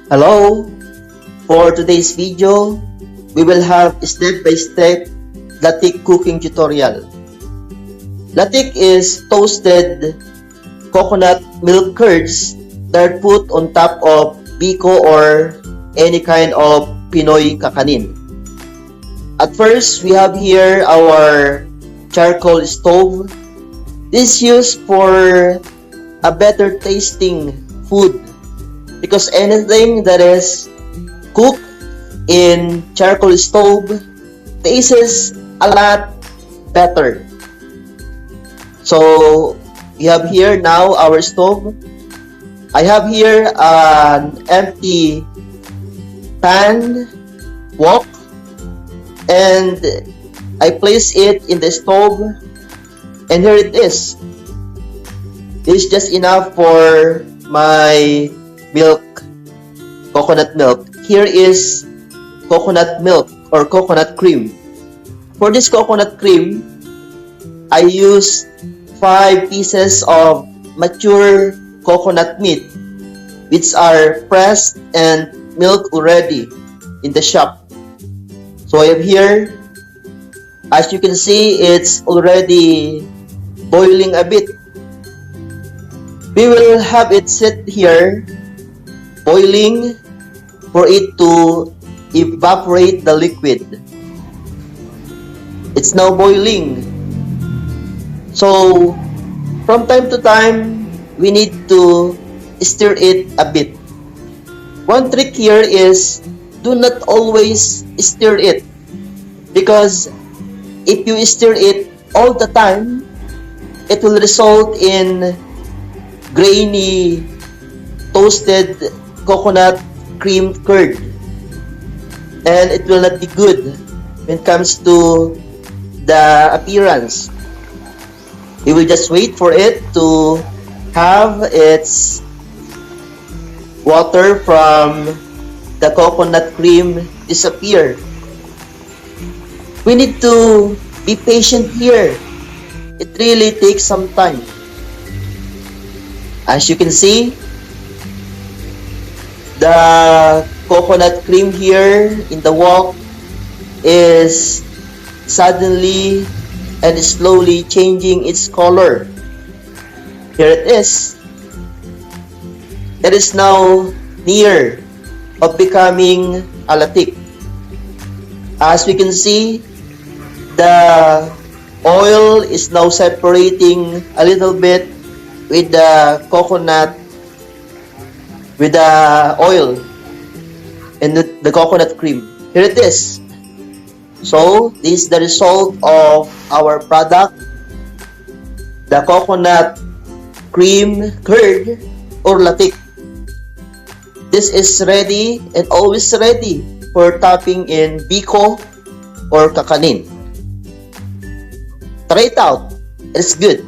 Hello! For today's video, we will have step-by-step latik cooking tutorial. Latik is toasted coconut milk curds that are put on top of biko or any kind of Pinoy kakanin. At first, we have here our charcoal stove. This is used for a better tasting food because anything that is cooked in charcoal stove tastes a lot better. So we have here now our stove. I have here an empty pan wok and I place it in the stove, and here it is. This is just enough for my milk, coconut milk. Here is coconut milk or coconut cream. For this coconut cream, I use 5 pieces of mature coconut meat which are pressed and milk already in the shop. So I have here, as you can see, it's already boiling a bit. We will have it sit here boiling for it to evaporate the liquid. It's now boiling. So from time to time, we need to stir it a bit. One trick here is do not always stir it, because if you stir it all the time, it will result in grainy toasted coconut cream curd, and it will not be good when it comes to the appearance. We will just wait for it to have its water from the coconut cream disappear. We need to be patient here. It really takes some time. As you can see, the coconut cream here in the wok is suddenly and slowly changing its color. Here it is. It is now near of becoming a latik. As we can see, the oil is now separating a little bit with the coconut, with the oil and the coconut cream. Here it is. So this is the result of our product, the coconut cream curd or latik. This is ready and always ready for topping in biko or kakanin. Try it out. It's good.